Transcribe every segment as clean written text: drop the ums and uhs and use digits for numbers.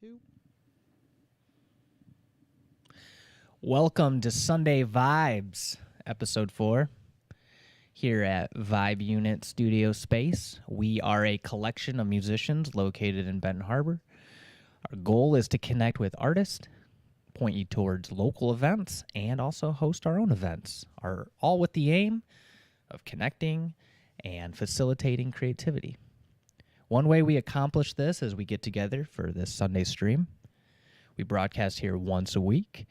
2. Welcome to Sunday Vibes, episode 4. Here at Vibe Unit Studio Space, we are a collection of musicians located in Benton Harbor. Our goal is to connect with artists, point you towards local events, and also host our own events, all with the aim of connecting and facilitating creativity. One way we accomplish this is we get together for this Sunday stream. We broadcast here once a week,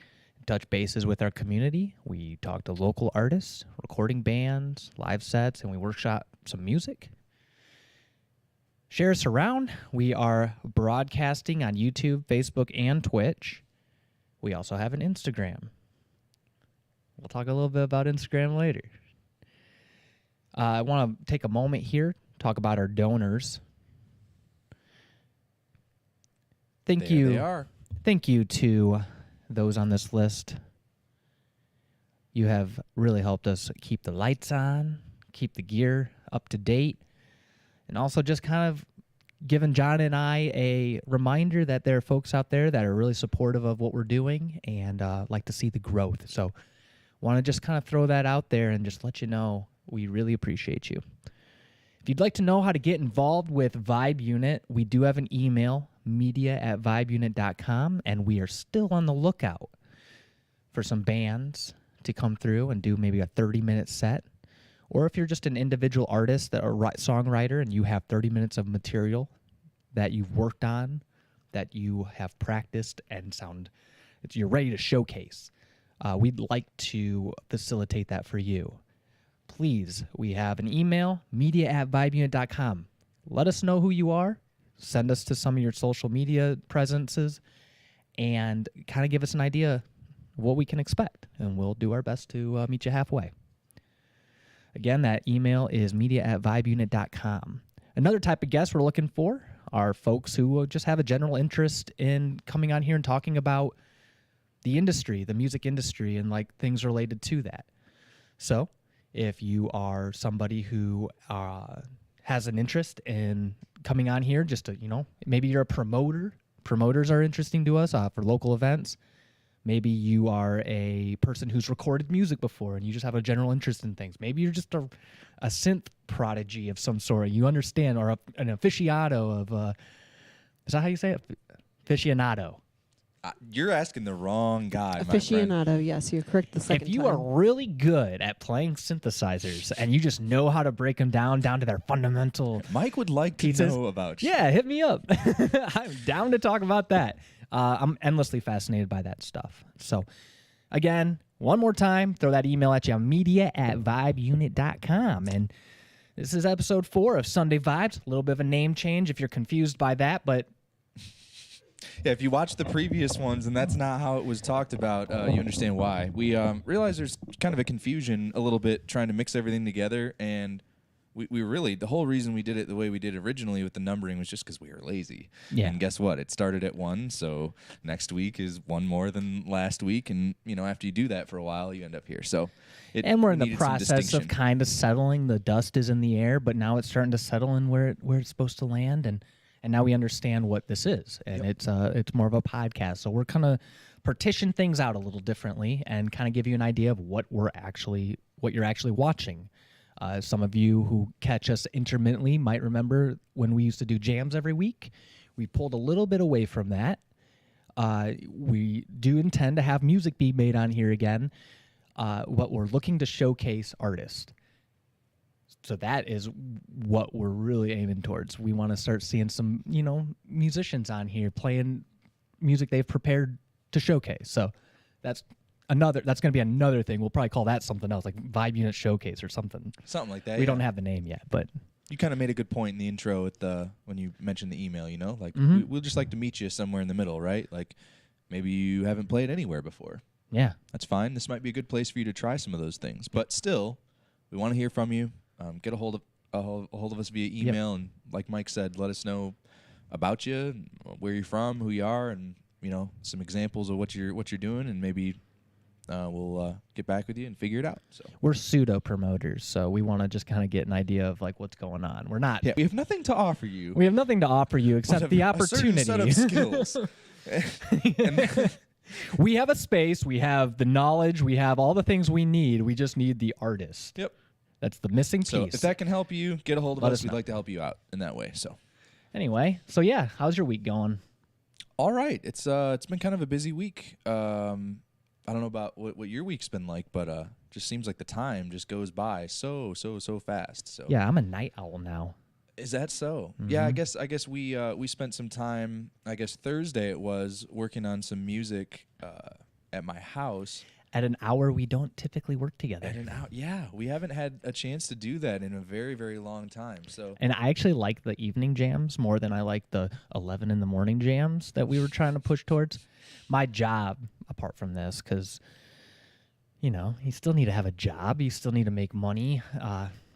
touch bases with our community. We talk to local artists, recording bands, live sets, and we workshop some music. Share us around. We are broadcasting on YouTube, Facebook, and Twitch. We also have an Instagram. We'll talk a little bit about Instagram later. I want to take a moment here, talk about our donors. Thank you. They are. Thank you to those on this list. You have really helped us keep the lights on, keep the gear up to date, and also just kind of given John and I a reminder that there are folks out there that are really supportive of what we're doing and like to see the growth. So want to just kind of throw that out there and just let you know we really appreciate you. If you'd like to know how to get involved with Vibe Unit, we do have an email, media@vibeunit.com, and we are still on the lookout for some bands to come through and do maybe a 30-minute set. Or if you're just an individual artist or songwriter and you have 30 minutes of material that you've worked on, that you have practiced and you're ready to showcase, we'd like to facilitate that for you. Please, we have an email, media@vibeunit.com. Let us know who you are. Send us to some of your social media presences and kind of give us an idea of what we can expect, and we'll do our best to meet you halfway. Again, that email is media@vibeunit.com. Another type of guest we're looking for are folks who just have a general interest in coming on here and talking about the industry, the music industry, and like things related to that. So if you are somebody who has an interest in coming on here, just to, maybe you're a promoter. Promoters are interesting to us for local events. Maybe you are a person who's recorded music before and you just have a general interest in things. Maybe you're just a synth prodigy of some sort. You understand, or an aficionado of, is that how you say it? Aficionado. You're asking the wrong guy, Aficionado, yes, you're correct the second If you time. are really good at playing synthesizers and you just know how to break them down to their fundamental Mike would like to pieces, know about you. Yeah, hit me up. I'm down to talk about that. I'm endlessly fascinated by that stuff. So, again, one more time, throw that email at you, media@vibeunit.com. And this is episode 4 of Sunday Vibes. A little bit of a name change if you're confused by that, but Yeah, if you watch the previous ones and that's not how it was talked about, you understand why. We realize there's kind of a confusion a little bit trying to mix everything together, and we really, the whole reason we did it the way we did originally with the numbering was just because we were lazy. Yeah. And guess what? It started at 1, so next week is 1 more than last week, and after you do that for a while, you end up here. So and we're in the needed some process of distinction. kind of settling. The dust is in the air, but now it's starting to settle in where it's supposed to land, and now we understand what this is, and it's more of a podcast. So we're kind of partition things out a little differently and kind of give you an idea of what you're actually watching. Some of you who catch us intermittently might remember when we used to do jams every week. We pulled a little bit away from that. We do intend to have music be made on here again, but we're looking to showcase artists. So that is what we're really aiming towards. We want to start seeing some, musicians on here playing music they've prepared to showcase. So that's going to be another thing. We'll probably call that something else, like Vibe Unit Showcase or something. Something like that. We don't have the name yet, but You kind of made a good point in the intro with when you mentioned the email, like we'll just like to meet you somewhere in the middle, right? Like maybe you haven't played anywhere before. yeah. That's fine. This might be a good place for you to try some of those things. But still, we want to hear from you. Get a hold of us via email, and like Mike said, let us know about you, where you're from, who you are, and some examples of what you're doing, and maybe we'll get back with you and figure it out. So We're pseudo promoters, so we want to just kind of get an idea of like what's going on. We're not. yeah, we have nothing to offer you. We have nothing to offer you except the A certain opportunity. set of skills. We have a space. We have the knowledge. We have all the things we need. We just need the artist. Yep. That's the missing So piece. if that can help you, get a hold of Let us. us We'd know. like to help you out in that way. So. Anyway, so yeah, how's your week going? All right, it's been kind of a busy week. I don't know about what your week's been like, but just seems like the time just goes by so fast. So Yeah, I'm a night owl now. is that so? Yeah, I guess we spent some time. I guess Thursday it was working on some music at my house. At an hour we don't typically work together. At an hour, yeah, we haven't had a chance to do that in a very very long time. So And I actually like the evening jams more than I like the 11 in the morning jams that we were trying to push towards. My job, apart from this, because, you know, you still need to have a job. You still need to make money.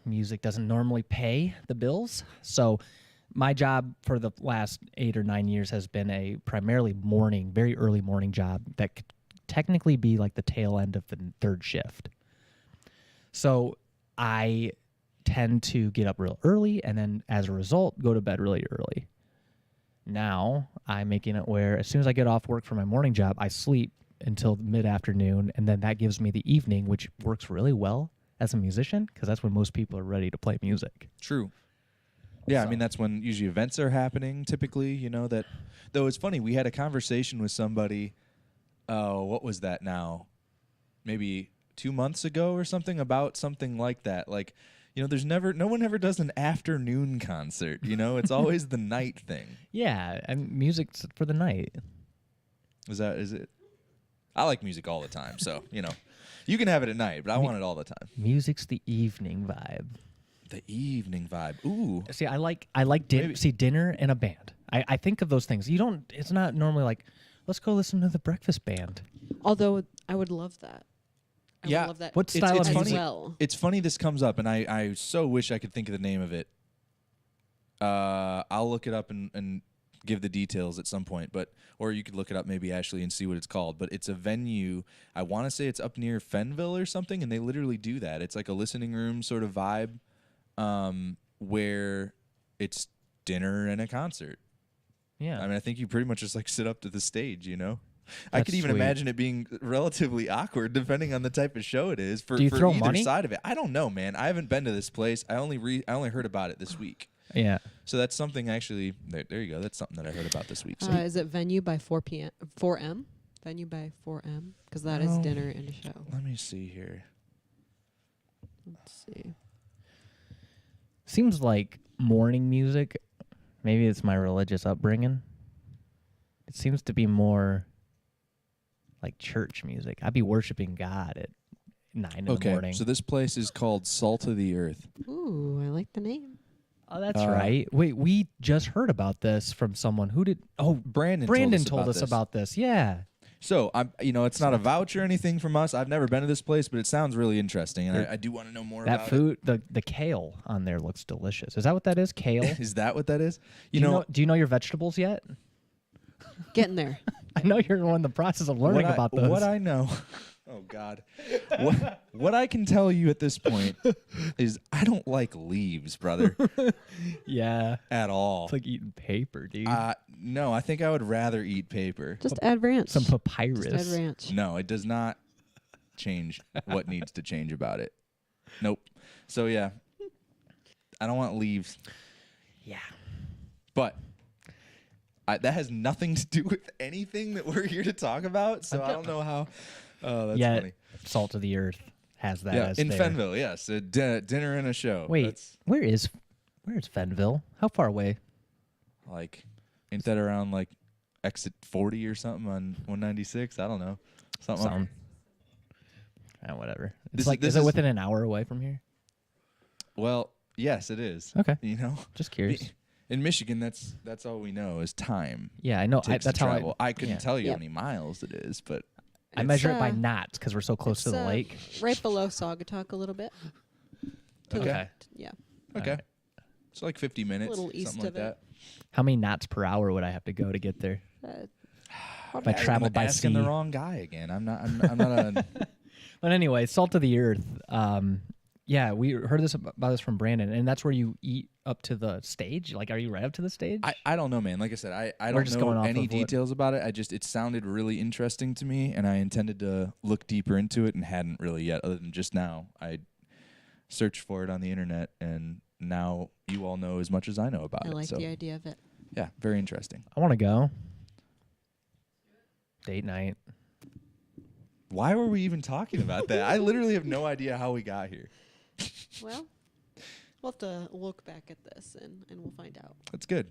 Music doesn't normally pay the bills. So my job for the last 8 or 9 years has been a primarily morning, very early morning job that could technically be like the tail end of the third shift. So I tend to get up real early and then as a result go to bed really early. Now I'm making it where as soon as I get off work for my morning job, I sleep until mid-afternoon, and then that gives me the evening, which works really well as a musician because that's when most people are ready to play music. true. Yeah, I So- mean that's when usually events are happening. Typically, you know that. Though it's funny, we had a conversation with somebody. What was that now? Maybe 2 months ago or something about something like that. Like, you know, no one ever does an afternoon concert. You know, it's always the night thing. Yeah, and music's for the night. Is it? I like music all the time, so you know, you can have it at night, but I want it all the time. Music's the evening vibe. The evening vibe. Ooh. See, I like Maybe- dinner and a band. I think of those things. It's not normally like, let's go listen to the breakfast band. Although I would love that. I Yeah. would love that. What style it's of as funny. music? well. It's funny this comes up, and I so wish I could think of the name of it. I'll look it up and give the details at some point, or you could look it up maybe Ashley and see what it's called. But it's a venue. I want to say it's up near Fenville or something, and they literally do that. It's like a listening room sort of vibe, where it's dinner and a concert. Yeah. I mean, I think you pretty much just like sit up to the stage, you know. I That's could even sweet. imagine it being relatively awkward depending on the type of show it is for, Do you for throw either money? side of it. I don't know, man. I haven't been to this place. I only heard about it this week. yeah. So that's something actually. There you go. That's something that I heard about this week. So Is it venue by 4 m? Venue by 4 m? Because that is Oh. dinner and a show. let me see here. Let's see. Seems like morning music, maybe it's my religious upbringing. It seems to be more like church music. I'd be worshiping God at 9 in the morning. So this place is called Salt of the Earth. Ooh, I like the name. Oh, that's Uh, right. Wait, we just heard about this from someone. Who did? Oh, Brandon told us this. about this. Yeah. So it's not a voucher or anything from us. I've never been to this place, but it sounds really interesting, and There- I do want to know more That about food, the kale on there looks delicious. Is that what that is? Kale? it. Is that what that is? Do you know your vegetables yet? Getting there. I know you're in the process of learning about those. What I know. Oh God. What I can tell you at this point is I don't like leaves, brother, yeah. at all. It's like eating paper, dude. No, I think I would rather eat paper. Just add ranch. Some Just add papyrus. ranch. No, it does not change what needs to change about it. Nope. So yeah, I don't want leaves, Yeah. but that has nothing to do with anything that we're here to talk about. So I don't know how. Oh, that's Yeah. funny. Salt of the Earth has that Yeah, as in their- Fenville, yes, a dinner and a show. Wait, That's where is Fenville? How far away? like, ain't that around like exit 40 or something on 196? I don't know. Something. Some. Whatever. It's This- like, this is it is- within an hour away from here? Well, yes, it is. Okay. You know, Just curious. in Michigan, that's all we know is time. Yeah, I know. Takes That's to how travel. I couldn't yeah. tell you how Yep. many miles it is, but I It's, measure it by uh, knots because we're so close to the lake. Right below Saugatuck a little bit. To the Okay. left, yeah. okay. Alright. It's like 50 minutes, little east something like of it. that. How many knots per hour would I have to go to get there? Uh, If I traveled by asking sea. the wrong guy again. I'm not a. But anyway, Salt of the Earth. Yeah, we heard about this from Brandon, and that's where you eat up to the stage. Like, are you right up to the stage? I don't know, man. Like I said, I We're don't just know going off any of what- details about it. It sounded really interesting to me, and I intended to look deeper into it and hadn't really yet, other than just now. I searched for it on the internet, and now you all know as much as I know about I it. like So the idea of it. yeah, very interesting. I want to go. Date night. Why were we even talking about that? I literally have no idea how we got here. Well, we'll have to look back at this and we'll find out. That's good.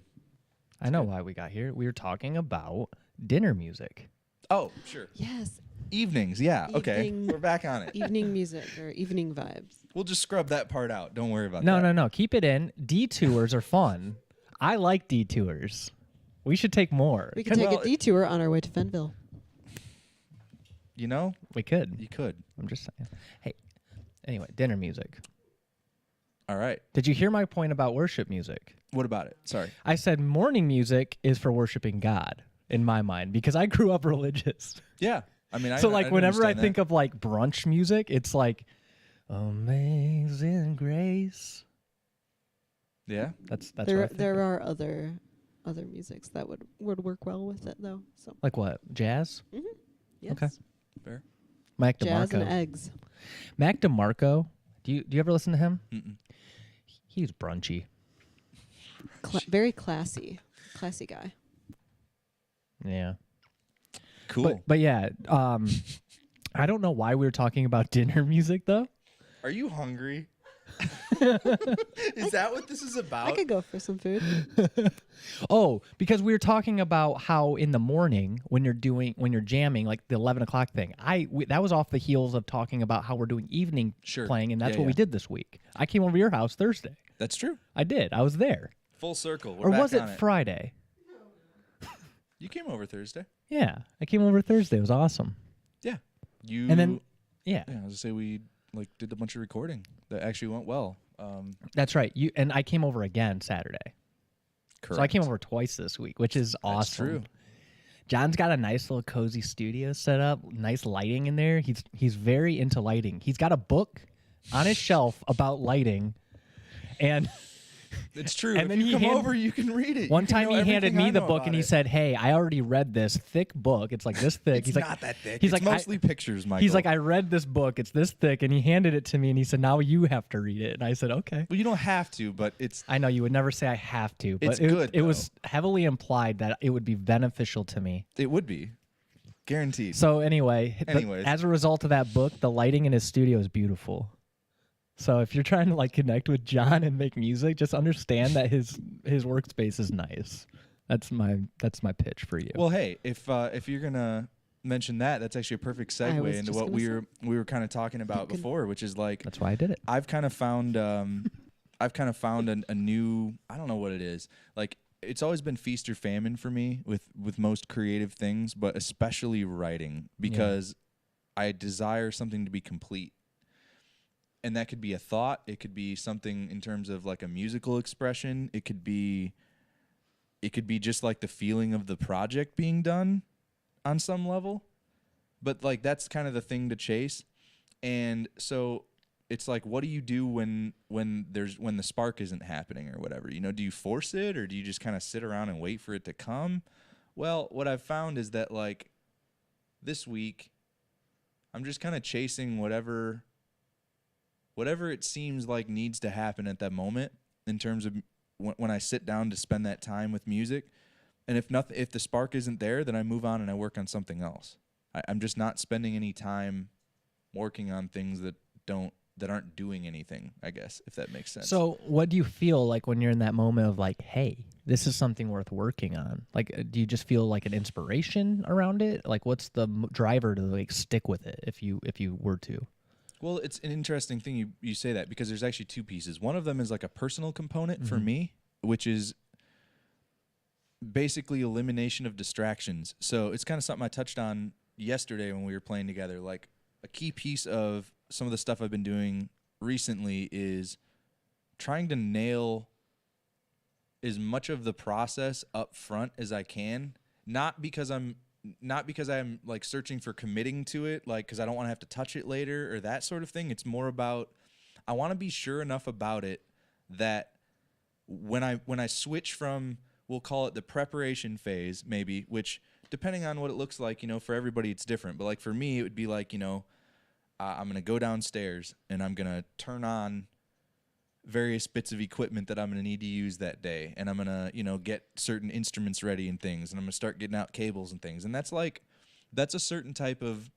I know why we got here. We were talking about dinner music. Oh, sure. Yes, Evenings, yeah. Okay, Evening- we're back on it. evening music or evening vibes. We'll just scrub that part out. Don't worry about No, that. no, no. Keep it in. Detours are fun. I like detours. We should take more. We could take Well, a detour on our way to Fenville. You know, We could. you could. I'm just saying. Hey, anyway, dinner music. All right. Did you hear my point about worship music? What about it? Sorry. I said morning music is for worshiping God in my mind because I grew up religious. Yeah. I mean, So like whenever I understand think of like brunch music, it's like Amazing Grace. that. Yeah. That's what I There think there of. are other musics that would work well with it though. So Like what? Jazz? yes. Okay. Fair. Mac Jazz and DeMarco. eggs. Mac DeMarco. Do you ever listen to him? Mm-mm. He's brunchy. Very classy guy. Yeah. Cool. But yeah, I don't know why we were talking about dinner music though. Are you hungry? Is that what this is I about? could go for some food. Oh, because we were talking about how in the morning when you're jamming, like the 11 o'clock thing. That was off the heels of talking about how we're doing evening Sure. playing, and that's Yeah, what we yeah. did this week. I came over to your house Thursday. That's true. I did. I was there. Full circle. We're Or back was it on Friday? You came over Thursday. Yeah, I came over Thursday. It was awesome. Yeah. You. And then, yeah, Yeah, I was gonna say we did a bunch of recording that actually went well. that's right. I came over again Saturday. Correct. So I came over twice this week, which is awesome. That's true. John's got a nice little cozy studio set up, nice lighting in there. He's very into lighting. He's got a book on his shelf about lighting, and It's true. And if then you he come hand- over, you can read it. one You can time know he handed everything me I the know book about and he it. said, "Hey, I already read this thick book. It's like this thick." It's he's like, not that thick. he's It's like, mostly pictures, Michael. He's like, "I read this book. It's this thick," and he handed it to me and he said, "Now you have to read it." And I said, "Okay." Well, you don't have to, but it's I know you would never say I have to, but It's good, it was heavily implied that it would be beneficial to me. it would be guaranteed. So anyway, Anyways. as a result of that book, the lighting in his studio is beautiful. So if you're trying to like connect with John and make music, just understand that his workspace is nice. That's my pitch for you. Well, hey, if you're gonna mention that, that's actually a perfect I segue was into just what gonna we were kind of talking about can- before, which is like That's why I did it. I've kind of found a new, I don't know what it is. Like it's always been feast or famine for me with most creative things, but especially writing because I desire something to be complete. And that could be a thought, it could be something in terms of like a musical expression, it could be just like the feeling of the project being done on some level. But like that's kind of the thing to chase. And so it's like, what do you do when the spark isn't happening or whatever? You know, do you force it or do you just kind of sit around and wait for it to come? Well, what I've found is that like this week, I'm just kind of chasing whatever it seems like needs to happen at that moment in terms of when I sit down to spend that time with music. And if the spark isn't there, then I move on and I work on something else. I'm just not spending any time working on things that aren't doing anything, I guess, if that makes sense. So what do you feel like when you're in that moment of like, hey, this is something worth working on? Like, do you just feel like an inspiration around it? Like, what's the driver to like stick with it if you were to? Well, it's an interesting thing you say that because there's actually two pieces. One of them is like a personal component for me, which is basically elimination of distractions. So it's kind of something I touched on yesterday when we were playing together. Like a key piece of some of the stuff I've been doing recently is trying to nail as much of the process up front as I can. Not because I'm not because I'm like searching for committing to it, like because I don't want to have to touch it later or that sort of thing. It's more about I want to be sure enough about it that when I switch from, we'll call it the preparation phase, maybe, which depending on what it looks like, for everybody it's different. But like for me, it would be like, I'm gonna go downstairs and I'm gonna turn on various bits of equipment that I'm going to need to use that day. And I'm going to, get certain instruments ready and things. And I'm going to start getting out cables and things. And that's a certain type of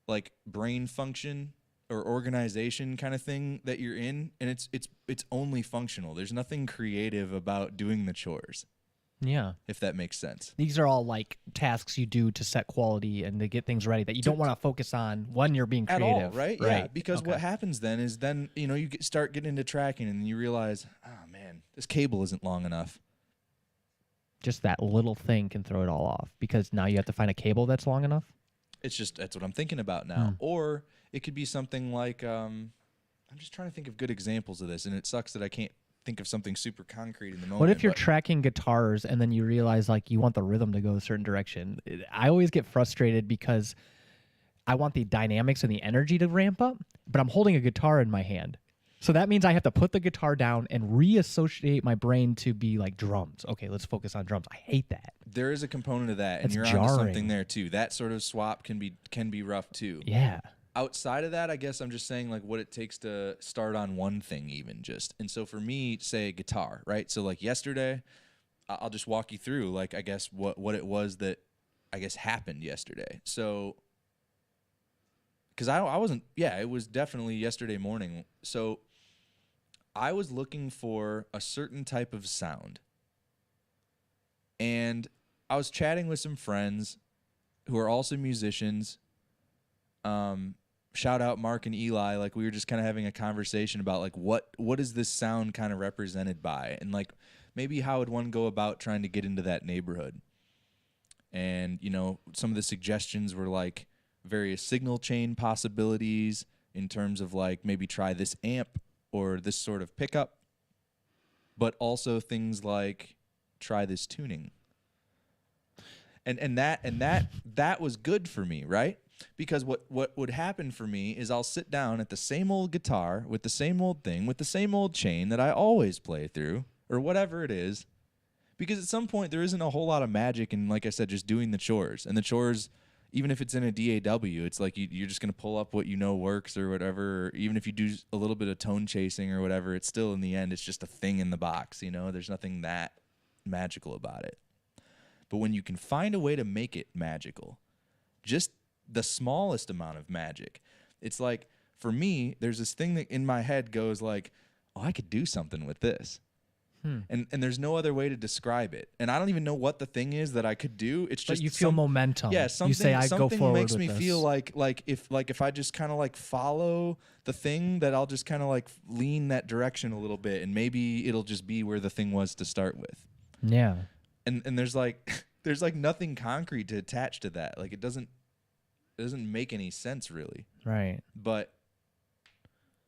like brain function or organization kind of thing that you're in. And it's only functional. There's nothing creative about doing the chores, Yeah. if that makes sense. These are all like tasks you do to set quality and to get things ready that you don't want to focus on when you're being At creative. all, right? Yeah, because Okay. what happens then is you start getting into tracking and you realize, oh man, this cable isn't long enough. Just that little thing can throw it all off because now you have to find a cable that's long enough. That's what I'm thinking about now. Or it could be something like, I'm just trying to think of good examples of this, and it sucks that I can't think of something super concrete in the moment. What if you're but tracking guitars and then you realize like you want the rhythm to go a certain direction? I always get frustrated because I want the dynamics and the energy to ramp up, but I'm holding a guitar in my hand. So that means I have to put the guitar down and reassociate my brain to be like drums. Okay, let's focus on drums. I hate that. there is a component of that, and That's you're onto jarring. something there too. That sort of swap can be rough too. Yeah. Outside of that, I guess I'm just saying like what it takes to start on one thing even just. And so for me, say guitar, right? So like yesterday, I'll just walk you through like I guess what it was that I guess happened yesterday. So cuz I wasn't it was definitely yesterday morning. So I was looking for a certain type of sound. And I was chatting with some friends who are also musicians. Shout out Mark and Eli. Like we were just kind of having a conversation about like what is this sound kind of represented by, and like maybe how would one go about trying to get into that neighborhood. And some of the suggestions were like various signal chain possibilities in terms of like maybe try this amp or this sort of pickup, but also things like try this tuning. And that was good for me, right? Because what would happen for me is I'll sit down at the same old guitar with the same old thing with the same old chain that I always play through or whatever it is. Because at some point there isn't a whole lot of magic in, like I said, just doing the chores. And the chores, even if it's in a DAW, it's like you're just going to pull up what works or whatever. Or even if you do a little bit of tone chasing or whatever, it's still in the end, it's just a thing in the box. There's nothing that magical about it. But when you can find a way to make it magical, just the smallest amount of magic, it's like, for me, there's this thing that in my head goes like, oh, I could do something with this. And there's no other way to describe it. And I don't even know what the thing is that I could do. It's But just you feel momentum. Yeah, something, you say I go something forward makes with me this. feel like if I just kind of like follow the thing, that I'll just kind of like lean that direction a little bit, and maybe it'll just be where the thing was to start with. Yeah. And there's like there's like nothing concrete to attach to that. Like it doesn't make any sense really. Right. But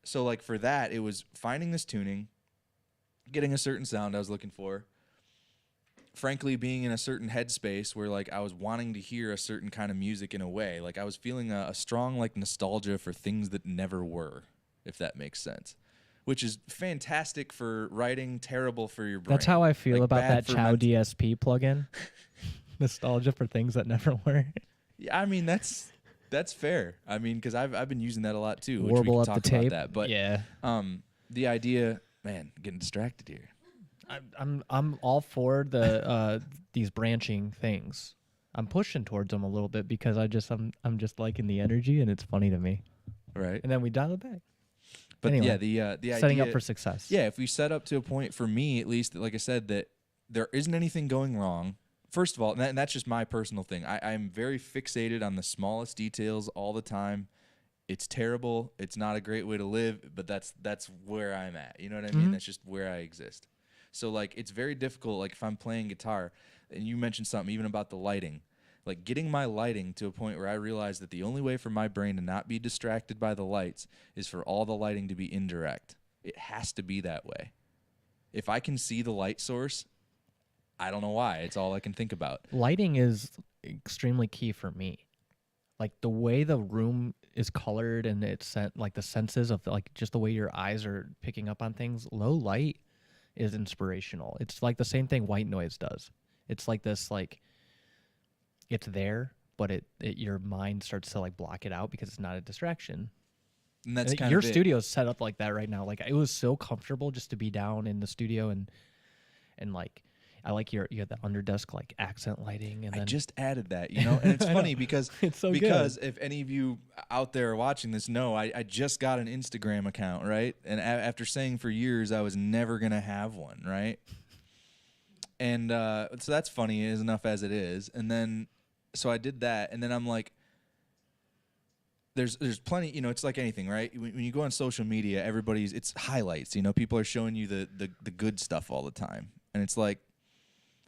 so like for that, it was finding this tuning, getting a certain sound I was looking for. Frankly, being in a certain headspace where like I was wanting to hear a certain kind of music in a way. Like I was feeling a strong like nostalgia for things that never were, if that makes sense. Which is fantastic for writing, terrible for your brain. That's how I feel Like, about bad that for Chow DSP plugin. Nostalgia for things that never were. Yeah, I mean that's fair. I mean, because I've been using that a lot too. Which Warble we up can the talk about tape. that. But yeah. The idea, man, getting distracted here. I'm all for the these branching things. I'm pushing towards them a little bit because I'm just liking the energy and it's funny to me. Right. And then we dial it back. But anyway, yeah, the setting idea, up for success. Yeah, if we set up to a point, for me at least, like I said, that there isn't anything going wrong. First of all, and that's just my personal thing. I'm very fixated on the smallest details all the time. It's terrible. It's not a great way to live, but that's where I'm at. You know what I mean? That's just where I exist. So like it's very difficult, like if I'm playing guitar, and you mentioned something even about the lighting. Like getting my lighting to a point where I realize that the only way for my brain to not be distracted by the lights is for all the lighting to be indirect. It has to be that way. If I can see the light source, I don't know why. It's all I can think about. Lighting is extremely key for me. Like the way the room is colored and it's sent, like the senses of like just the way your eyes are picking up on things. Low light is inspirational. It's like the same thing white noise does. It's like this, like it's there, but it your mind starts to like block it out because it's not a distraction. And that's kind Your of it. studio is set up like that right now. Like it was so comfortable just to be down in the studio and like I like you had the underdesk like accent lighting and I then just added that, you know, and it's I funny know. because It's so because if any of you out there are watching this know, I just got an Instagram account, right? And after saying for years I was never gonna have one, right? And so that's funny is enough as it is. And then so I did that, and then I'm like, there's plenty, you know, it's like anything, right? When you go on social media, it's highlights, you know, people are showing you the good stuff all the time, and it's like,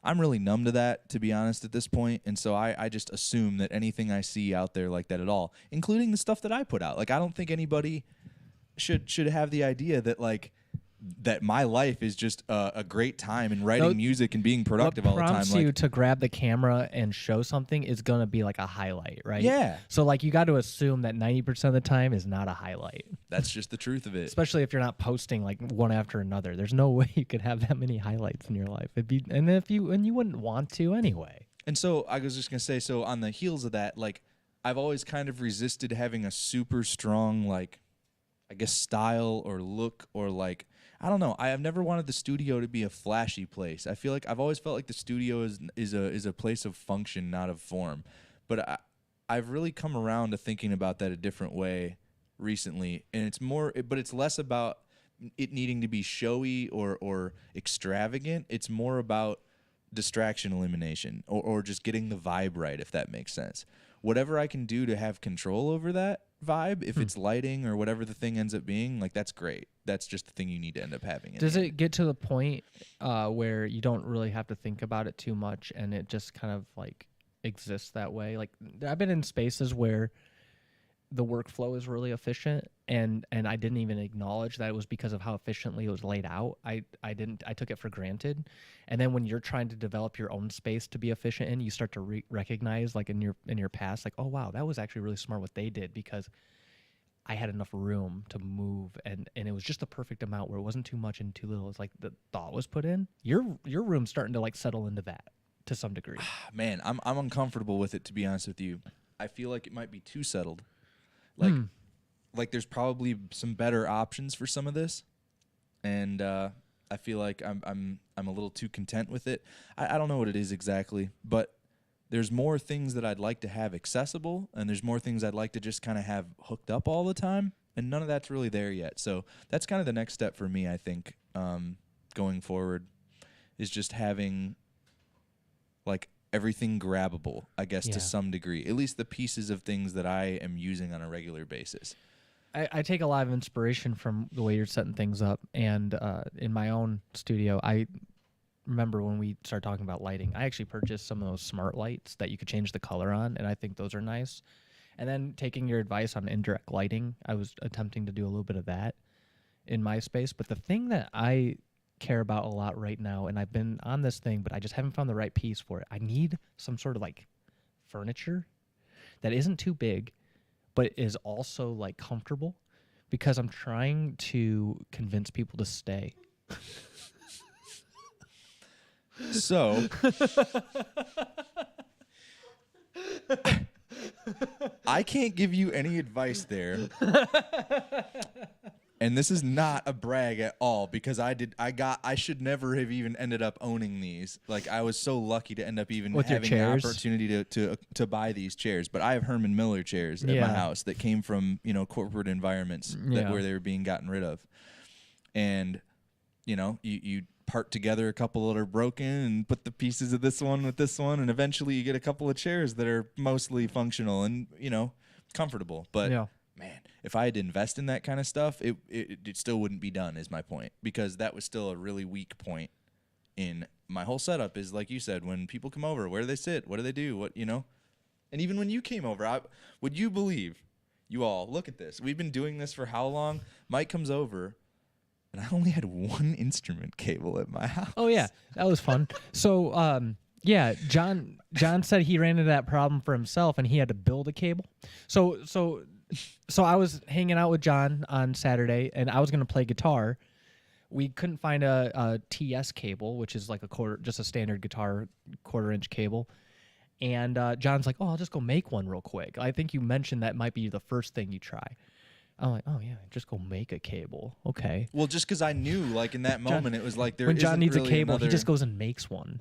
I'm really numb to that, to be honest, at this point. And so I just assume that anything I see out there like that at all, including the stuff that I put out, like I don't think anybody should have the idea that like that my life is just a great time in writing music and being productive all the what time. prompts Like, you to grab the camera and show something is gonna be like a highlight, right? yeah, So like you got to assume that 90% of the time is not a highlight, that's just the truth of it. especially if you're not posting like one after another. There's no way you could have that many highlights in your life. And you wouldn't want to anyway. And so I was just gonna say, so on the heels of that, like I've always kind of resisted having a super strong, like, I guess, style or look, or like, I don't know. I have never wanted the studio to be a flashy place. I feel like I've always felt like the studio is a place of function, not of form. But I've really come around to thinking about that a different way recently, and it's less about it needing to be showy or extravagant. It's more about distraction elimination or just getting the vibe right, if that makes sense. Whatever I can do to have control over that vibe, if it's lighting or whatever the thing ends up being, like that's great. That's just the thing you need to end up having. Does it get to the point where you don't really have to think about it too much and it just kind of like exists that way? Like I've been in spaces where the workflow is really efficient and I didn't even acknowledge that it was because of how efficiently it was laid out. I took it for granted. And then when you're trying to develop your own space to be efficient in, you start to recognize like in your past, like, oh wow, that was actually really smart what they did because I had enough room to move and it was just the perfect amount where it wasn't too much and too little. It's like the thought was put in. Your room's starting to like settle into that to some degree. Man, I'm uncomfortable with it, to be honest with you. I feel like it might be too settled. Like there's probably some better options for some of this, and I feel like I'm a little too content with it. I don't know what it is exactly, but there's more things that I'd like to have accessible, and there's more things I'd like to just kind of have hooked up all the time, and none of that's really there yet. So that's kind of the next step for me, I think, going forward, is just having like everything grabbable, I guess, to some degree. At least the pieces of things that I am using on a regular basis. I take a lot of inspiration from the way you're setting things up. And in my own studio, I remember when we started talking about lighting, I actually purchased some of those smart lights that you could change the color on, and I think those are nice. And then taking your advice on indirect lighting, I was attempting to do a little bit of that in my space. But the thing that I care about a lot right now, and I've been on this thing, but I just haven't found the right piece for it. I need some sort of like furniture that isn't too big, but is also like comfortable, because I'm trying to convince people to stay. So I can't give you any advice there. And this is not a brag at all, because I should never have even ended up owning these. Like, I was so lucky to end up even With your having the chairs? opportunity to buy these chairs. But I have Herman Miller chairs at my Yeah. house that came from, corporate environments Yeah. where they were being gotten rid of. And, you part together a couple that are broken and put the pieces of this one with this one, and eventually you get a couple of chairs that are mostly functional and, comfortable. But Yeah. man, if I had to invest in that kind of stuff, it still wouldn't be done, is my point, because that was still a really weak point in my whole setup. Is like you said, when people come over, where do they sit? What do they do? And even when you came over, would you believe, you all, look at this. We've been doing this for how long? Mike comes over, and I only had one instrument cable at my house. Oh yeah, that was fun. So Yeah, John said he ran into that problem for himself and he had to build a cable. So I was hanging out with John on Saturday and I was going to play guitar. We couldn't find a TS cable, which is like just a standard guitar 1/4-inch cable. And John's like, "Oh, I'll just go make one real quick. I think you mentioned that might be the first thing you try." I'm like, "Oh yeah, just go make a cable." Okay. Well, just because I knew, like in that moment, it was like there when John isn't needs really a cable, another... he just goes and makes one.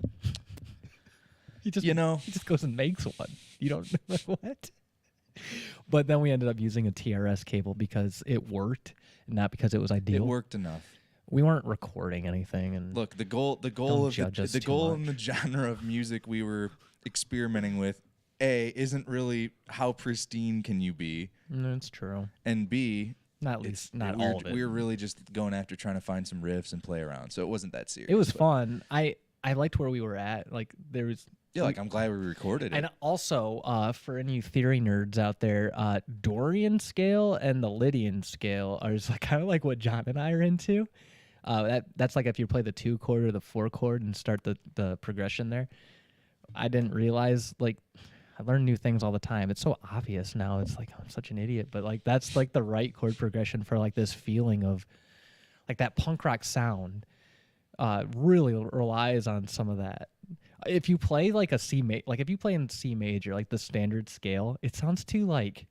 He just goes and makes one. You don't what? But then we ended up using a TRS cable because it worked, not because it was ideal. It worked enough. We weren't recording anything, and Look, the goal Don't of judge us the too goal much. in the genre of music we were experimenting with, A, isn't really how pristine can you be, That's true. and B, Not least, not we were, all of it. we were really just going after trying to find some riffs and play around, so it wasn't that serious. It was but- fun. I liked where we were at. Like there was. Yeah, like I'm glad we recorded it. And also, for any theory nerds out there, Dorian scale and the Lydian scale are just like, kind of like what John and I are into. That's like if you play the 2 chord or the 4 chord and start the progression there. I didn't realize, like, I learn new things all the time. It's so obvious now. It's like, I'm such an idiot. But like that's like the right chord progression for like this feeling of like that punk rock sound. Really relies on some of that. If you play like a if you play in C major, like the standard scale, it sounds too like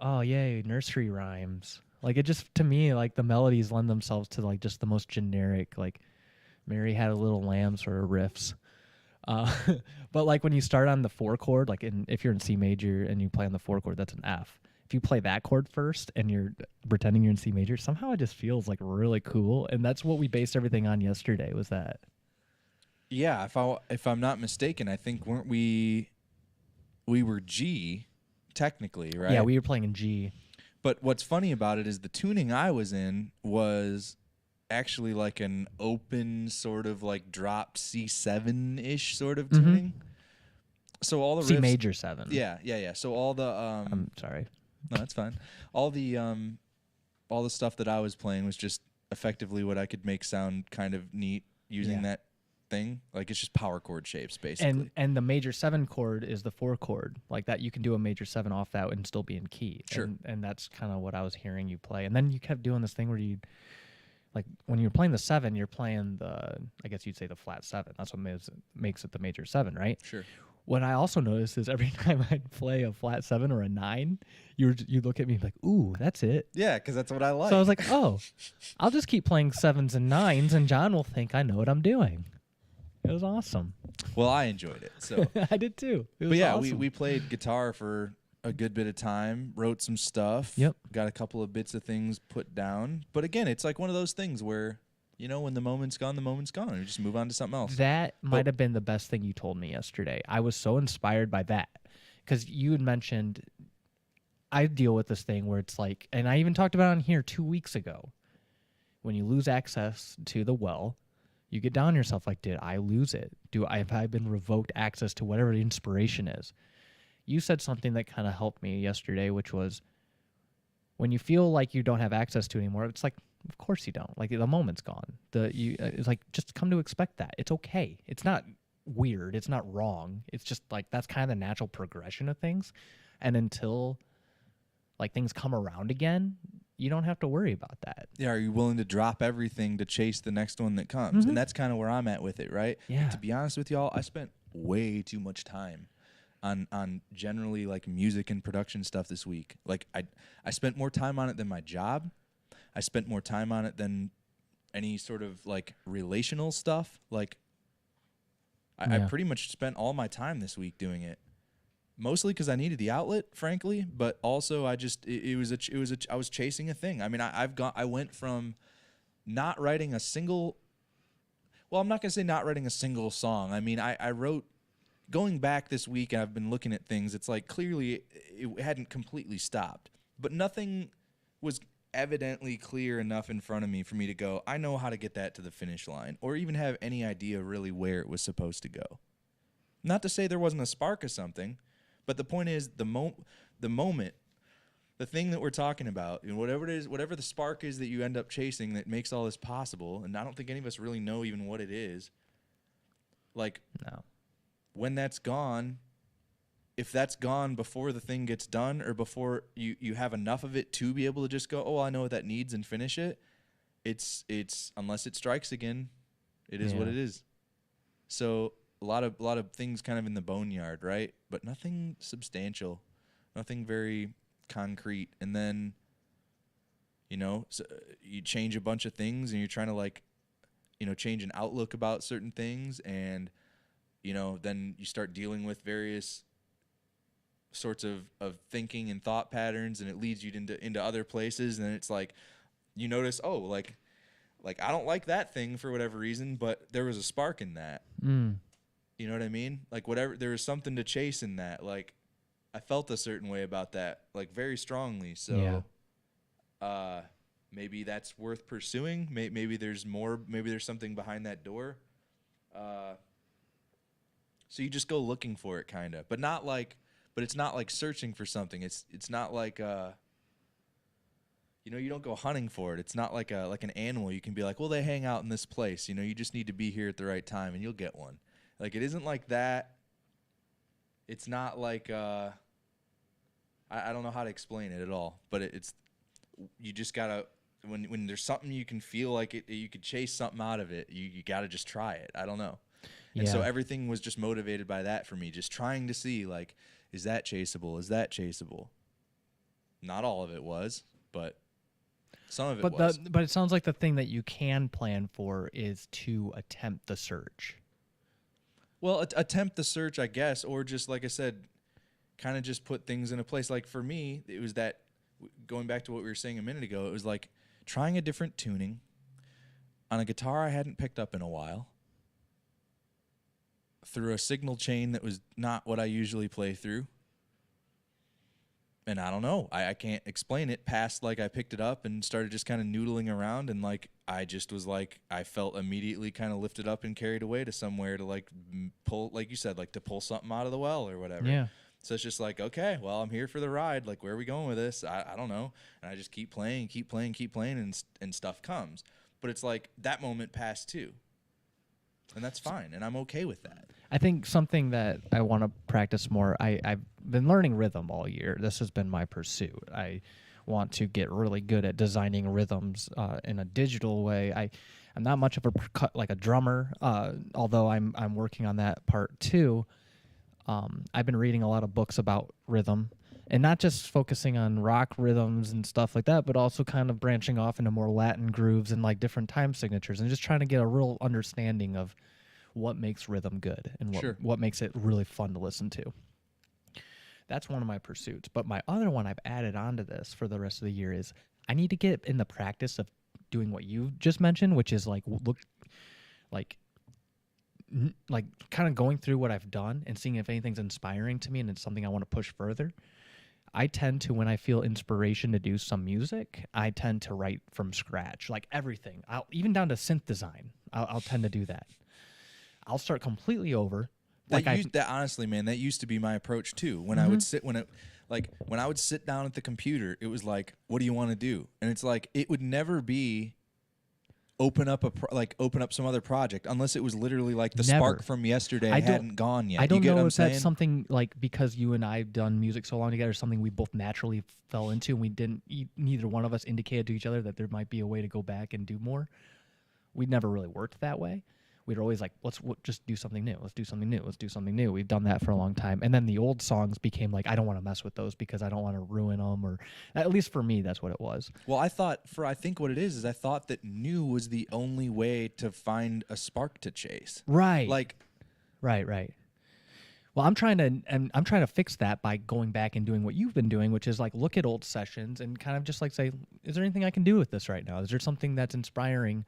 oh yay, nursery rhymes. Like it just, to me, like the melodies lend themselves to like just the most generic, like Mary Had a Little Lamb sort of riffs. But like when you start on the 4 chord, like if you're in C major and you play on the 4 chord, that's an F. If you play that chord first and you're pretending you're in C major, somehow it just feels like really cool. And that's what we based everything on yesterday, was that. Yeah, if I'm not mistaken, I think weren't we were G technically, right? Yeah, we were playing in G. But what's funny about it is the tuning I was in was actually like an open sort of like drop C7-ish sort of tuning. So all the C riffs, major 7. Yeah. So all the I'm sorry. no, that's fine. All the stuff that I was playing was just effectively what I could make sound kind of neat using Yeah. that thing. Like it's just power chord shapes basically. And the major 7 chord is the 4 chord. Like that, you can do a major 7 off that and still be in key. Sure. And that's kind of what I was hearing you play. And then you kept doing this thing where you, like when you're playing the 7, you're playing I guess you'd say the flat 7. That's what makes it the major 7, right? Sure. What I also noticed is every time I play a flat 7 or a 9, you look at me like, ooh, that's it. Yeah, because that's what I like. So I was like, oh, I'll just keep playing 7s and 9s, and John will think I know what I'm doing. It was awesome. well, I enjoyed it. So I did too. It was but yeah, awesome. we played guitar for a good bit of time, wrote some stuff. Yep. Got a couple of bits of things put down. But again, it's like one of those things where, when the moment's gone, the moment's gone. And you just move on to something else. That might have been the best thing you told me yesterday. I was so inspired by that because you had mentioned I deal with this thing where it's like, and I even talked about it on here 2 weeks ago, when you lose access to the well, you get down on yourself like, did I lose it? Have I been revoked access to whatever the inspiration is? You said something that kind of helped me yesterday, which was when you feel like you don't have access to it anymore, it's like, of course you don't. Like the moment's gone. It's like, just come to expect that. It's okay. It's not weird. It's not wrong. It's just like that's kind of the natural progression of things. And until like things come around again, you don't have to worry about that. Yeah, are you willing to drop everything to chase the next one that comes? And that's kind of where I'm at with it, right? Yeah. To be honest with y'all, I spent way too much time on generally like music and production stuff this week. Like I spent more time on it than my job. I spent more time on it than any sort of like relational stuff. Like I pretty much spent all my time this week doing it. Mostly because I needed the outlet, frankly, but also I was chasing a thing. I mean, I went from not writing a single. Well, I'm not gonna say not writing a single song. I mean, I wrote. Going back this week, I've been looking at things. It's like clearly it hadn't completely stopped, but nothing was evidently clear enough in front of me for me to go, I know how to get that to the finish line, or even have any idea really where it was supposed to go. Not to say there wasn't a spark of something. But the point is, the moment, the thing that we're talking about, whatever it is, whatever the spark is that you end up chasing that makes all this possible, and I don't think any of us really know even what it is, Like No. when that's gone, if that's gone before the thing gets done or before you have enough of it to be able to just go, oh, I know what that needs and finish it, it's unless it strikes again, it is what Yeah. it is. So a lot of things kind of in the boneyard, right? But nothing substantial, nothing very concrete. And then, so you change a bunch of things and you're trying to like, change an outlook about certain things, and then you start dealing with various sorts of thinking and thought patterns, and it leads you into other places, and then it's like you notice, oh, like I don't like that thing for whatever reason, but there was a spark in that. Mm. You know what I mean? Like whatever, there was something to chase in that. Like I felt a certain way about that, like very strongly. So maybe that's worth pursuing. Maybe there's more. Maybe there's something behind that door. So you just go looking for it, kind of, but it's not like searching for something. It's not like you don't go hunting for it. It's not like an animal. You can be like, well, they hang out in this place. You just need to be here at the right time, and you'll get one. Like it isn't like that. It's not like I don't know how to explain it at all. But it's you just gotta when there's something you can feel like it, you could chase something out of it. You gotta just try it. I don't know. And so everything was just motivated by that for me, just trying to see, like, is that chaseable? Is that chaseable? Not all of it was, but some of it was. But it sounds like the thing that you can plan for is to attempt the search. Well, attempt the search, I guess, or just, like I said, kind of just put things in a place. Like for me, it was that, going back to what we were saying a minute ago, it was like trying a different tuning on a guitar I hadn't picked up in a while, through a signal chain that was not what I usually play through. And I don't know. I can't explain it past like I picked it up and started just kind of noodling around, and like I just was like, I felt immediately kind of lifted up and carried away to somewhere to like pull, like you said, like to pull something out of the well or whatever. Yeah. So it's just like, okay, well, I'm here for the ride. Like, where are we going with this? I don't know. And I just keep playing, and stuff comes. But it's like that moment passed too. And that's fine, and I'm okay with that. I think something that I want to practice more, I've been learning rhythm all year. This has been my pursuit. I want to get really good at designing rhythms in a digital way. I'm not much of a drummer, although I'm working on that part too. I've been reading a lot of books about rhythm, and not just focusing on rock rhythms and stuff like that, but also kind of branching off into more Latin grooves and like different time signatures, and just trying to get a real understanding of what makes rhythm good and what makes it really fun to listen to. That's one of my pursuits. But my other one I've added onto this for the rest of the year is I need to get in the practice of doing what you just mentioned, which is like kind of going through what I've done and seeing if anything's inspiring to me and it's something I want to push further. I tend to, when I feel inspiration to do some music, I tend to write from scratch, like everything. Even down to synth design. I'll tend to do that. I'll start completely over. That honestly, man, that used to be my approach too. When I would sit when I would sit down at the computer, it was like, what do you want to do? And it's like it would never be open up some other project unless it was literally like the spark from yesterday hadn't gone yet. I don't know if saying? That's something like because you and I have done music so long together, something we both naturally fell into, and we didn't. Neither one of us indicated to each other that there might be a way to go back and do more. We never really worked that way. We'd always like, let's just do something new. Let's do something new. Let's do something new. We've done that for a long time. And then the old songs became like, I don't want to mess with those because I don't want to ruin them, or at least for me, that's what it was. Well, I think what it is I thought that new was the only way to find a spark to chase. Right. Right. Well, I'm trying to fix that by going back and doing what you've been doing, which is like look at old sessions and kind of just like say, is there anything I can do with this right now? Is there something that's inspiring?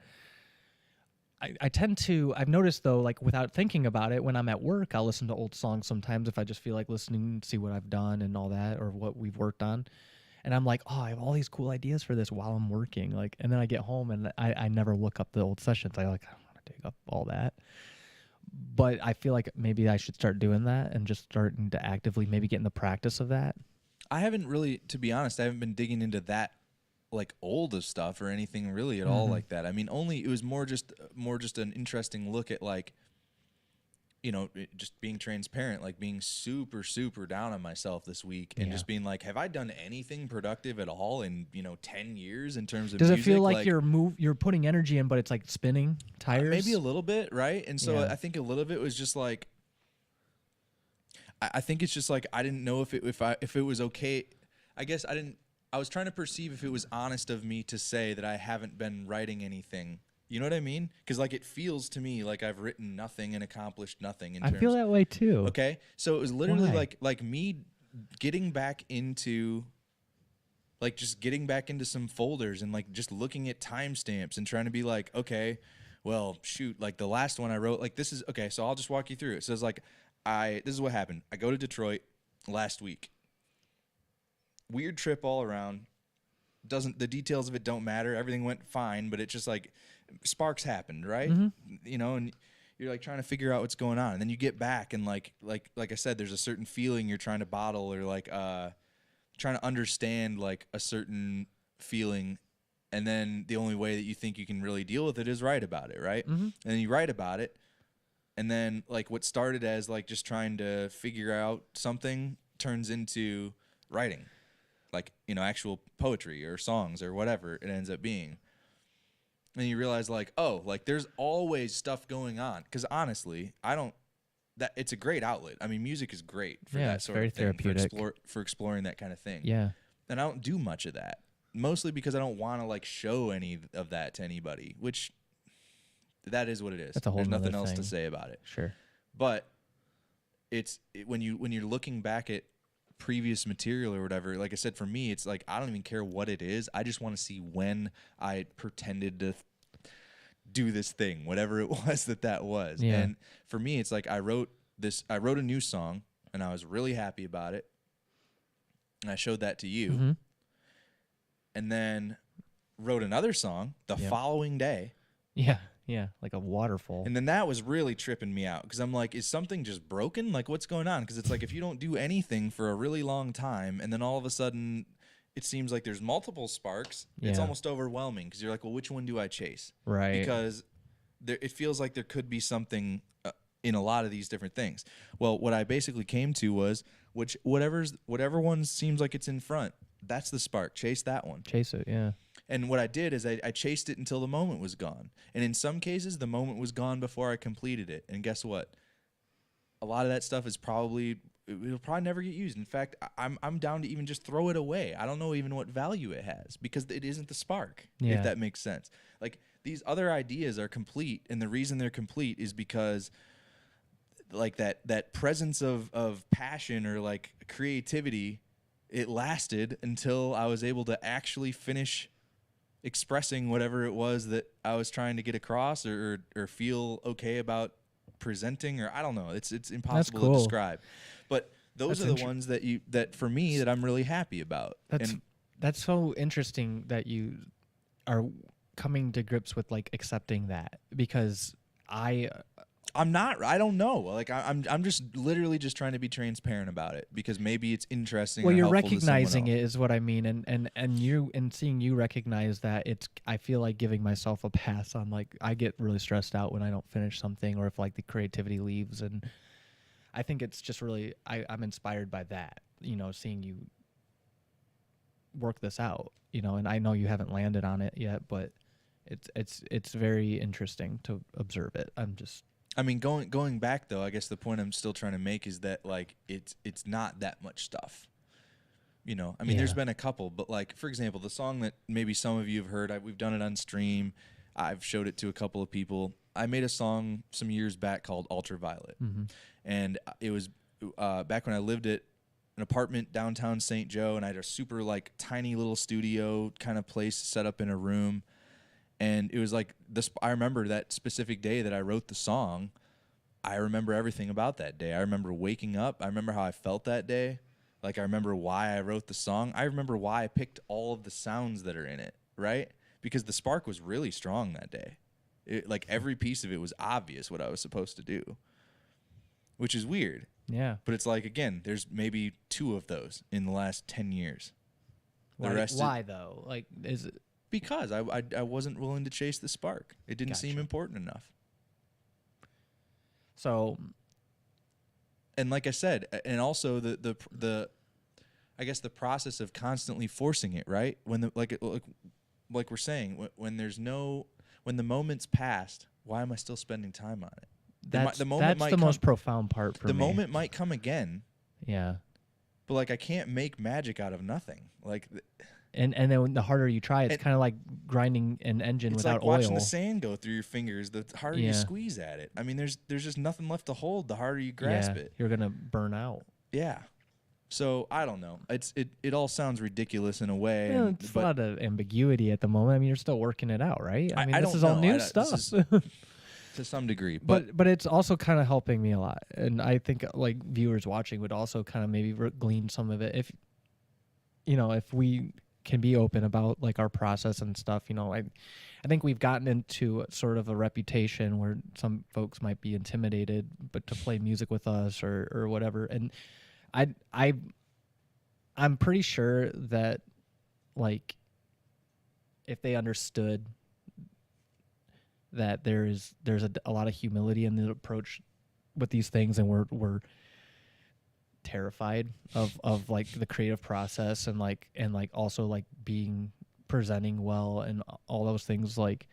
I've noticed though, like without thinking about it, when I'm at work, I'll listen to old songs sometimes if I just feel like listening, see what I've done and all that, or what we've worked on. And I'm like, oh, I have all these cool ideas for this while I'm working. Like, and then I get home and I never look up the old sessions. I don't want to dig up all that. But I feel like maybe I should start doing that and just starting to actively maybe get in the practice of that. I haven't really, to be honest, I haven't been digging into that like old of stuff or anything really at all like that. I mean, it was more just an interesting look at like just being transparent, like being super, super down on myself this week and Yeah. just being like, have I done anything productive at all in, 10 years in terms of Does music? it feel like you're putting energy in, but it's like spinning tires? Maybe a little bit, right? And so Yeah. I think a little bit was just like, I think it's just like I didn't know if it was okay. I guess I was trying to perceive if it was honest of me to say that I haven't been writing anything. You know what I mean? Because like it feels to me like I've written nothing and accomplished nothing. I feel that way too. Okay, so it was literally Why? like me getting back into, like just getting back into some folders and like just looking at timestamps and trying to be like, okay, well shoot, like the last one I wrote, like this is okay. So I'll just walk you through it. It says like this is what happened. I go to Detroit last week. Weird trip all around. The details of it don't matter. Everything went fine, but it's just like sparks happened, right? And you're like trying to figure out what's going on, and then you get back and like I said, there's a certain feeling you're trying to bottle or like trying to understand like a certain feeling, and then the only way that you think you can really deal with it is write about it, right? And then you write about it, and then like what started as like just trying to figure out something turns into writing. Like, actual poetry or songs or whatever it ends up being. And you realize like, oh, like there's always stuff going on. Because honestly, it's a great outlet. I mean, music is great for Yeah, that it's sort very of thing. therapeutic. For exploring that kind of thing. Yeah. And I don't do much of that. Mostly because I don't want to like show any of that to anybody, which that is what it is. That's a whole There's nothing nother else to thing. say about it. Sure. But when you're looking back at previous material or whatever, like I said, for me, it's like I don't even care what it is. I just want to see when I pretended to do this thing, whatever it was that was. Yeah. And for me, it's like I wrote a new song and I was really happy about it. And I showed that to you. Mm-hmm. And then wrote another song the Yep. following day. Yeah. Yeah. Like a waterfall. And then that was really tripping me out because I'm like, is something just broken? Like, what's going on? Because it's like if you don't do anything for a really long time and then all of a sudden it seems like there's multiple sparks, it's Yeah. almost overwhelming because you're like, well, which one do I chase? Right. Because it feels like there could be something in a lot of these different things. Well, what I basically came to was whatever one seems like it's in front, that's the spark. Chase that one. Chase it. Yeah. And what I did is I chased it until the moment was gone. And in some cases, the moment was gone before I completed it. And guess what? A lot of that stuff it'll probably never get used. In fact, I'm down to even just throw it away. I don't know even what value it has because it isn't the spark, Yeah. if that makes sense. Like these other ideas are complete, and the reason they're complete is because like that presence of passion or like creativity, it lasted until I was able to actually finish expressing whatever it was that I was trying to get across or feel okay about presenting, or I don't know. It's impossible cool. to describe. But those That's are the ones that for me that I'm really happy about. That's so interesting that you are coming to grips with like accepting that, because I'm not. I don't know. Like I'm just literally just trying to be transparent about it because maybe it's interesting. well, or you're helpful to someone recognizing else. it is what I mean, and seeing you recognize that, I feel like giving myself a pass on, like, I get really stressed out when I don't finish something or if like the creativity leaves, and I think it's just really I'm inspired by that, seeing you work this out, and I know you haven't landed on it yet, but it's very interesting to observe it. I mean, going back though, I guess the point I'm still trying to make is that like it's not that much stuff. I mean, there's Yeah. been a couple, but like for example, the song that maybe some of you have heard, we've done it on stream. I've showed it to a couple of people. I made a song some years back called Ultraviolet, and it was back when I lived at an apartment downtown St. Joe, and I had a super like tiny little studio kind of place set up in a room. And it was like this. I remember that specific day that I wrote the song. I remember everything about that day. I remember waking up. I remember how I felt that day. Like I remember why I wrote the song. I remember why I picked all of the sounds that are in it, right? Because the spark was really strong that day. Like every piece of it was obvious what I was supposed to do, which is weird. Yeah. But it's like, again, there's maybe 2 of those in the last 10 years. The Why, rest why though? Like, is it? because I wasn't willing to chase the spark. It didn't seem Gotcha. important enough. So and like I said, and also the I guess the process of constantly forcing it, right? When the like we're saying, when the moment's passed, why am I still spending time on it? That's the moment the most profound part for the me. moment might come again, Yeah. but like I can't make magic out of nothing. Like And then the harder you try, it's And- kind of like grinding an engine it's without like watching oil. the sand go through your fingers. The harder you Yeah. squeeze at it, I mean, there's just nothing left to hold. The harder you grasp yeah, it, you're gonna burn out. yeah. So I don't know. It all sounds ridiculous in a way, Yeah, and, it's a but lot of ambiguity at the moment. I mean, you're still working it out, right? I mean, I this don't is all know. new This stuff. is- to some degree, but it's also kind of helping me a lot, and I think like viewers watching would also kind of maybe glean some of it if if we can be open about like our process and stuff. I think we've gotten into sort of a reputation where some folks might be intimidated, but to play music with us or whatever, and I'm pretty sure that like if they understood that there's a lot of humility in the approach with these things, and we're terrified of like the creative process and like also like being presenting well and all those things, like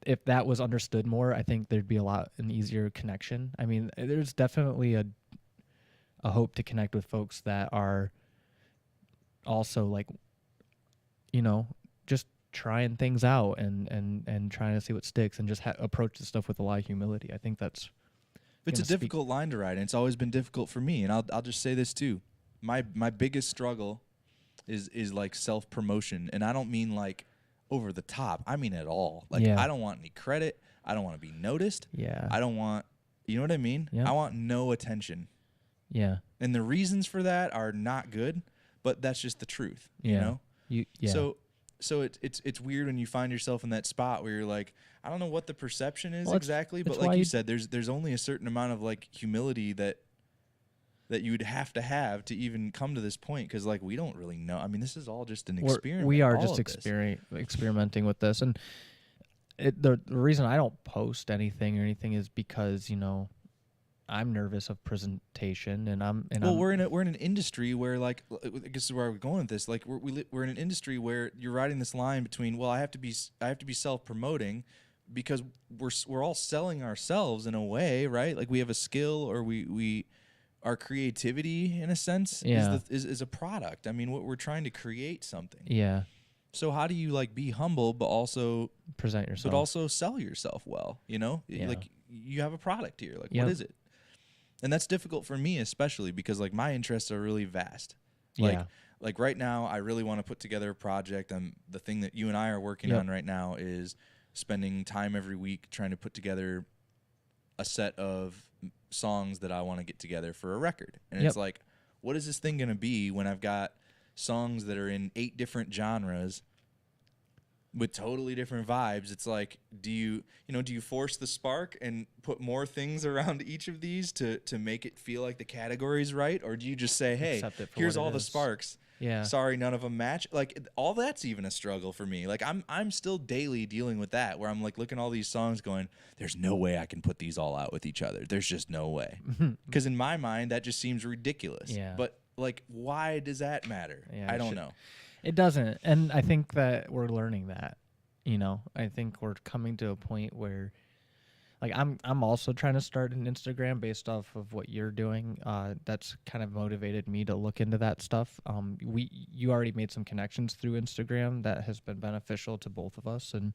if that was understood more, I think there'd be an easier connection. I mean, there's definitely a hope to connect with folks that are also like just trying things out and trying to see what sticks, and just approach the stuff with a lot of humility. I think that's it's a gonna speak- difficult line to ride, and it's always been difficult for me. And I'll just say this too: my biggest struggle is like self promotion, and I don't mean like over the top. I mean at all. Like Yeah. I don't want any credit. I don't want to be noticed. Yeah. I don't want. You know what I mean? Yeah. I want no attention, Yeah. and the reasons for that are not good, but that's just the truth. Yeah. You know. Yeah. So it's weird when you find yourself in that spot where you're like, I don't know what the perception is Well, exactly, it's but why like you you- said, there's only a certain amount of like humility that you would have to even come to this point, because like we don't really know. I mean, this is all just an experiment. We are all just of this. experimenting with this, and the reason I don't post anything or anything is because I'm nervous of presentation, and Well, we're in an industry where like I guess this is where we're going with this. Like we're in an industry where you're riding this line between, well, I have to be self promoting because we're all selling ourselves in a way, right? Like we have a skill, or we our creativity in a sense Yeah. is a product. I mean, we're trying to create something. yeah, So how do you like be humble but also present yourself. sell yourself well? Yeah. Like you have a product here. Like Yep. what is it? And that's difficult for me, especially because like my interests are really vast. Yeah. Like right now, I really want to put together a project. The thing that you and I are working Yep. on right now is spending time every week trying to put together a set of songs that I want to get together for a record. And Yep. it's like, what is this thing going to be when I've got songs that are in 8 different genres with totally different vibes? It's like, do you force the spark and put more things around each of these to make it feel like the category's right? Or do you just say, hey, Accept it for here's what it all the is. sparks. Yeah. Sorry, none of them match. Like all that's even a struggle for me. Like I'm still daily dealing with that, where I'm like looking at all these songs going, there's no way I can put these all out with each other. There's just no way. Because in my mind, that just seems ridiculous. Yeah. But like, why does that matter? Yeah, I it don't should- know. It doesn't, and I think that we're learning that. I think we're coming to a point where, like, I'm also trying to start an Instagram based off of what you're doing. That's kind of motivated me to look into that stuff. You already made some connections through Instagram that has been beneficial to both of us, and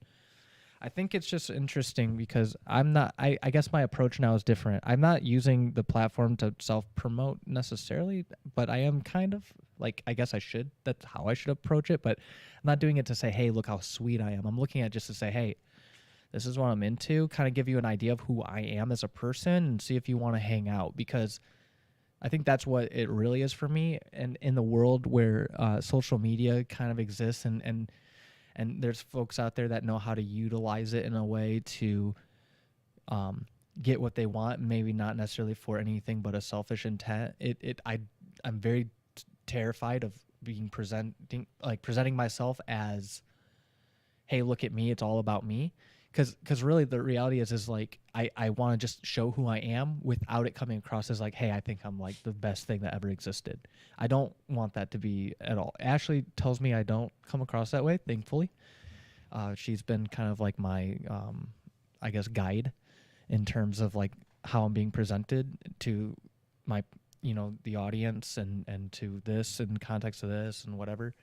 I think it's just interesting because I guess my approach now is different. I'm not using the platform to self-promote necessarily, but I am kind of like, I guess I should. That's how I should approach it, but I'm not doing it to say, hey, look how sweet I am. I'm looking at it just to say, hey, this is what I'm into, kind of give you an idea of who I am as a person and see if you want to hang out, because I think that's what it really is for me. And in the world where social media kind of exists and there's folks out there that know how to utilize it in a way to get what they want, maybe not necessarily for anything but a selfish intent. I'm very terrified of presenting myself as, hey, look at me, it's all about me, because really the reality is like I want to just show who I am without it coming across as like, hey, I think I'm like the best thing that ever existed. I don't want that to be at all. Ashley tells me I don't come across that way, thankfully. She's been kind of like my I guess guide in terms of like how I'm being presented to my the audience and to this and context of this and whatever.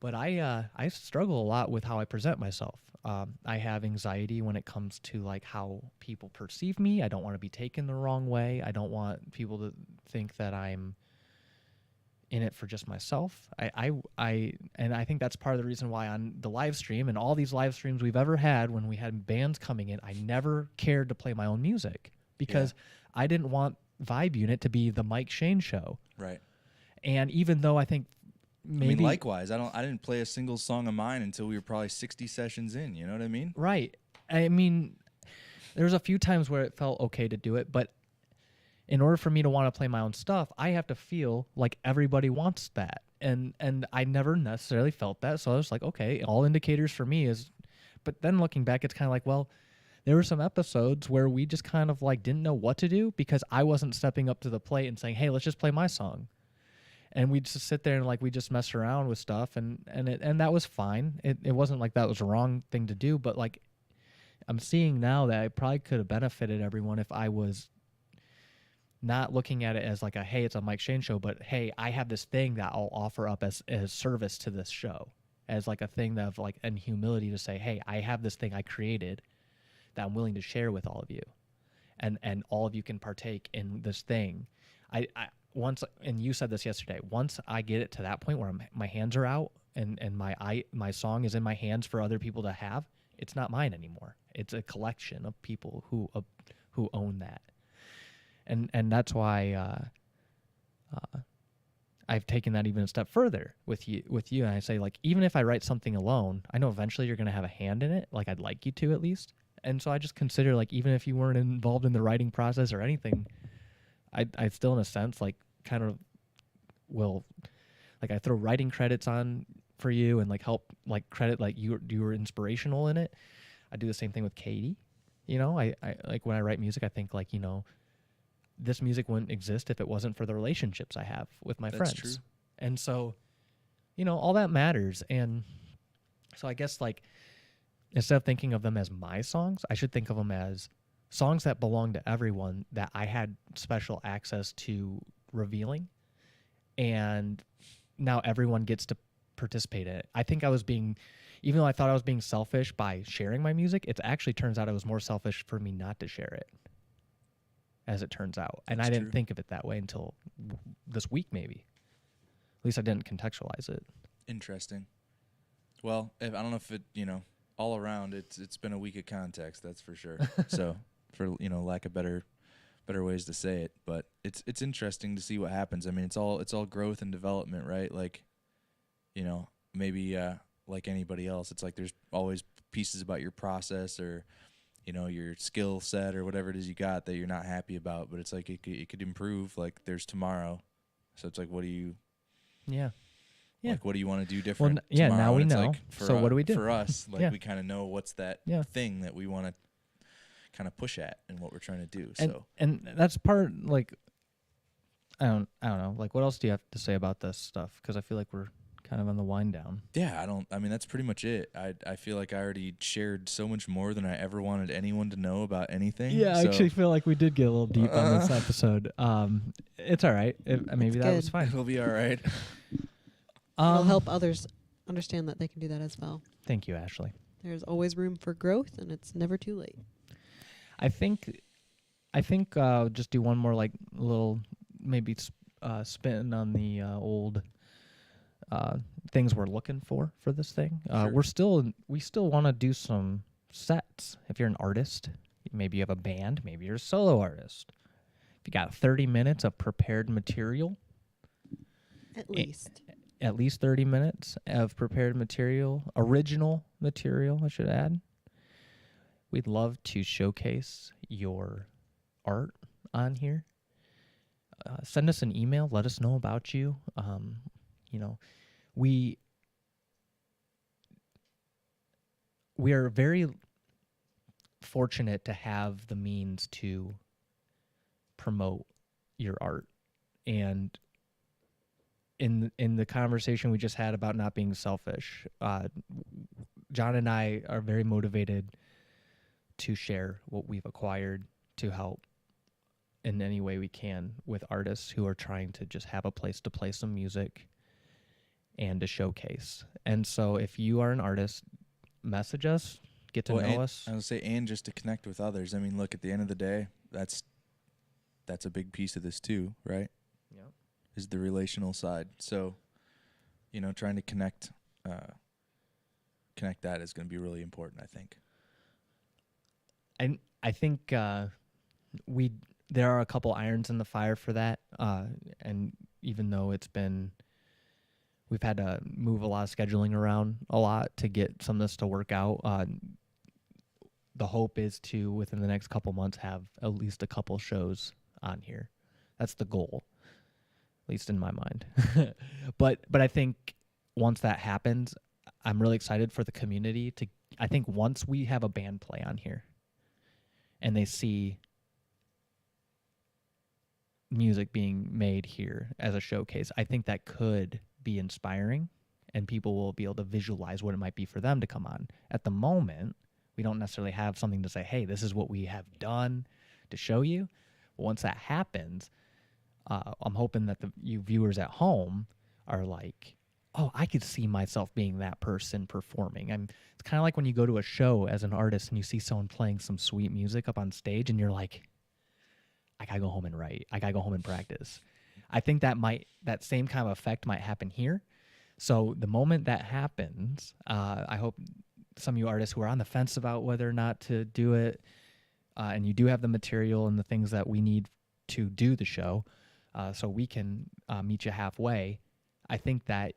But I struggle a lot with how I present myself. I have anxiety when it comes to like how people perceive me. I don't want to be taken the wrong way. I don't want people to think that I'm in it for just myself. And I think that's part of the reason why on the live stream and all these live streams we've ever had when we had bands coming in, I never cared to play my own music because I didn't want Vibe Unit to be the Mike Shane show. Right. And even though I think maybe I mean, likewise, I didn't play a single song of mine until we were probably 60 sessions in. You know what I mean? Right. I mean, there's a few times where it felt okay to do it, but in order for me to want to play my own stuff, I have to feel like everybody wants that. And I never necessarily felt that. So I was like, okay, all indicators for me is, but then looking back, it's kind of like, well, there were some episodes where we just kind of like didn't know what to do because I wasn't stepping up to the plate and saying, hey, let's just play my song. And we'd just sit there and like we just mess around with stuff and that was fine. It wasn't like that was a wrong thing to do, but like I'm seeing now that I probably could have benefited everyone if I was not looking at it as like a, hey, it's a Mike Shane show, but hey, I have this thing that I'll offer up as service to this show, as like a thing of like in humility to say, hey, I have this thing I created that I'm willing to share with all of you, and all of you can partake in this thing. I once, and you said this yesterday, once I get it to that point where my hands are out and my song is in my hands for other people to have, it's not mine anymore. It's a collection of people who own that. And that's why I've taken that even a step further with you. And I say, like, even if I write something alone, I know eventually you're going to have a hand in it. Like, I'd like you to at least. And so I just consider, like, even if you weren't involved in the writing process or anything, I still, in a sense, like, kind of will, like, I throw writing credits on for you and, like, help, like, credit, like, you were inspirational in it. I do the same thing with Katie. You know, I like, when I write music, I think, like, you know, this music wouldn't exist if it wasn't for the relationships I have with my friends. True. And so, you know, all that matters. And so I guess, like, instead of thinking of them as my songs, I should think of them as songs that belong to everyone that I had special access to revealing. And now everyone gets to participate in it. I think I was being, even though I thought I was being selfish by sharing my music, it actually turns out it was more selfish for me not to share it, as it turns out. And I didn't think of it that way until this week, maybe. At least I didn't contextualize it. Interesting. Well, I don't know if it, you know, all around, it's been a week of context, that's for sure. So, for, you know, lack of better ways to say it, but it's interesting to see what happens. I mean, it's all growth and development, right? Like, you know, maybe like anybody else, it's like there's always pieces about your process or, you know, your skill set or whatever it is you got that you're not happy about, but it's like it could improve. Like, there's tomorrow, so it's like, what do you? Yeah. Like, what do you want to do different? Well, yeah, tomorrow? now we And it's know. like, So what do we do? For us, like, Yeah. we kind of know what's that thing that we want to kind of push at and what we're trying to do. And that's part, like, I don't know. Like, what else do you have to say about this stuff? Because I feel like we're kind of on the wind down. Yeah, I mean, that's pretty much it. I feel like I already shared so much more than I ever wanted anyone to know about anything. Yeah, I actually feel like we did get a little deep on this episode. It's all right. Maybe that was fine. It'll be all right. It'll help others understand that they can do that as well. Thank you, Ashley. There's always room for growth, and it's never too late. I think just do one more, like, little maybe spin on the old things we're looking for this thing. Sure. We still want to do some sets. If you're an artist, maybe you have a band, maybe you're a solo artist. If you got 30 minutes of prepared material, at least 30 minutes of prepared material, original material, I should add. We'd love to showcase your art on here. Send us an email. Let us know about you. You know, we are very fortunate to have the means to promote your art. And in the conversation we just had about not being selfish, John and I are very motivated to share what we've acquired to help in any way we can with artists who are trying to just have a place to play some music and to showcase. And so if you are an artist, message us, get to know us. I would say, and just to connect with others. I mean, look, at the end of the day, that's a big piece of this too, right? Yep. Is the relational side. So, trying to connect that is going to be really important, I think. And I think there are a couple irons in the fire for that. And even though we've had to move a lot of scheduling around a lot to get some of this to work out. The hope is to, within the next couple months, have at least a couple shows on here. That's the goal, at least in my mind. But I think once that happens, I'm really excited for the community to. I think once we have a band play on here, and they see music being made here as a showcase, I think that could be inspiring, and people will be able to visualize what it might be for them to come on. At the moment, we don't necessarily have something to say, hey, this is what we have done to show you. But once that happens, I'm hoping that you viewers at home are like, oh, I could see myself being that person performing. It's kind of like when you go to a show as an artist and you see someone playing some sweet music up on stage and you're like, I gotta go home and write. I gotta go home and practice. I think that same kind of effect might happen here. So the moment that happens, I hope some of you artists who are on the fence about whether or not to do it, and you do have the material and the things that we need to do the show, so we can meet you halfway, I think that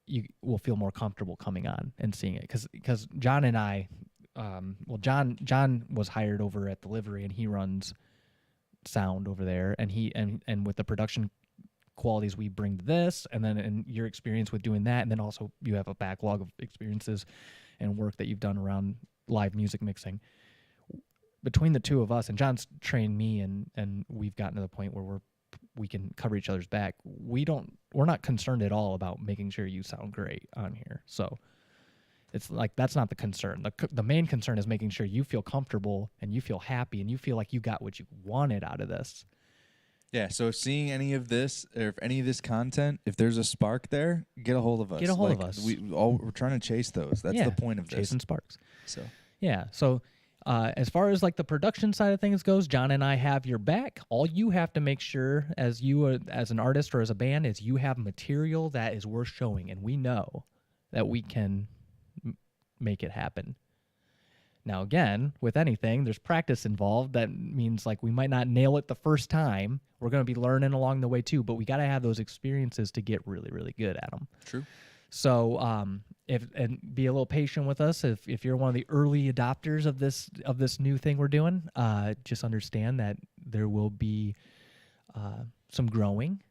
you will feel more comfortable coming on and seeing it. Because John and I, John was hired over at Delivery, and he runs sound over there, and with the production qualities we bring to this, and then in your experience with doing that, and then also you have a backlog of experiences and work that you've done around live music mixing. Between the two of us, and John's trained me, and we've gotten to the point where we can cover each other's back. We're not concerned at all about making sure you sound great on here. So it's like, that's not the concern. The main concern is making sure you feel comfortable and you feel happy and you feel like you got what you wanted out of this. Yeah, so seeing any of this, or if any of this content, if there's a spark there, get a hold of us. Get a hold of us. We're trying to chase those. That's the point of this. Chasing sparks. So yeah. So as far as like the production side of things goes, John and I have your back. All you have to make sure as an artist or as a band is you have material that is worth showing, and we know that we can make it happen. Now, again, with anything, there's practice involved. That means like we might not nail it the first time. We're going to be learning along the way too, but we got to have those experiences to get really, really good at them. True. So, and be a little patient with us. If you're one of the early adopters of this new thing we're doing, just understand that there will be some growing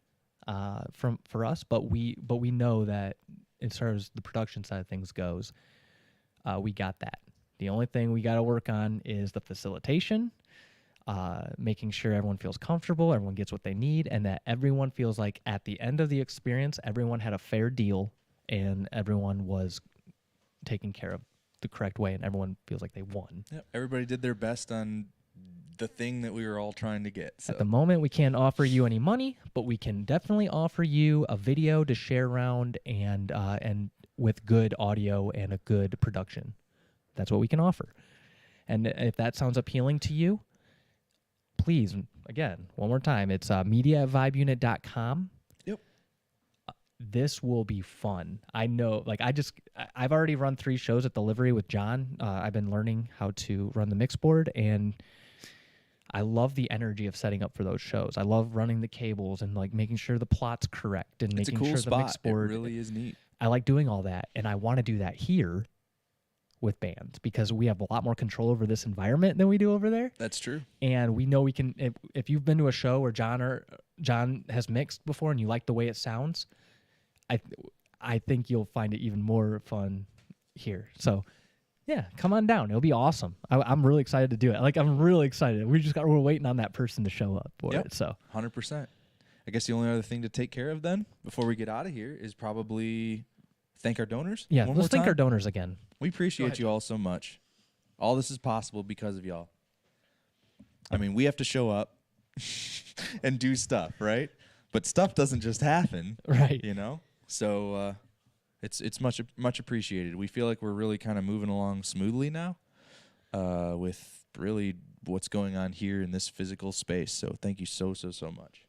for us, but we know that as far as the production side of things goes, we got that. The only thing we got to work on is the facilitation, making sure everyone feels comfortable, everyone gets what they need, and that everyone feels like at the end of the experience, everyone had a fair deal and everyone was taken care of the correct way and everyone feels like they won. Yep. Everybody did their best on the thing that we were all trying to get. So. At the moment, we can't offer you any money, but we can definitely offer you a video to share around and with good audio and a good production. That's what we can offer. And if that sounds appealing to you, please, again, one more time, it's media@vibeunit.com. Yep. This will be fun. I know, I've already run 3 shows at Delivery with John. I've been learning how to run the mix board, and I love the energy of setting up for those shows. I love running the cables and like making sure the plot's correct and making sure the mix board. It really is neat. I like doing all that, and I want to do that here with bands because we have a lot more control over this environment than we do over there. That's true. And we know we can, if you've been to a show where John has mixed before and you like the way it sounds, I think you'll find it even more fun here. So Yeah, come on down. It'll be awesome. I'm really excited to do it. Like, I'm really excited. We're waiting on that person to show up for Yep. it. So 100%. I guess the only other thing to take care of then before we get out of here is probably thank our donors. yeah, one let's more thank our time. donors again. We appreciate ahead, you all so much. All this is possible because of y'all. I mean, we have to show up and do stuff, right? But stuff doesn't just happen, Right. you know? So it's much appreciated. We feel like we're really kind of moving along smoothly now with really what's going on here in this physical space. So thank you so much.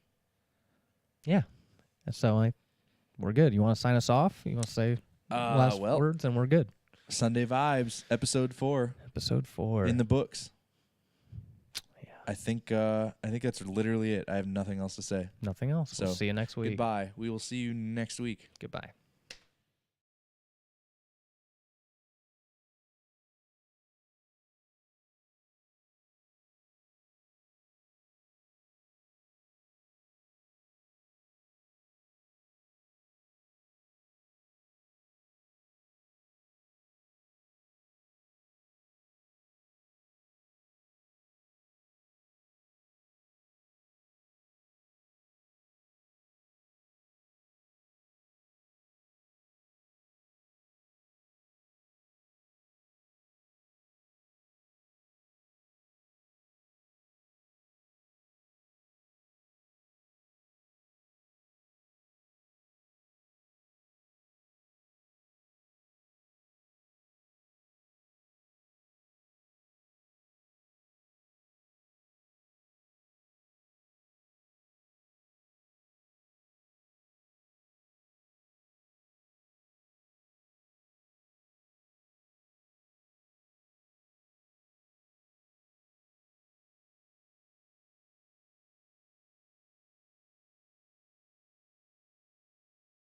Yeah. So we're good. You want to sign us off? You want to say last Well, words, and we're good. Sunday Vibes, episode 4 Episode 4. in the books. Yeah. I think that's literally it. I have nothing else to say. Nothing else. We'll So, see you next week. Goodbye. We will see you next week. Goodbye.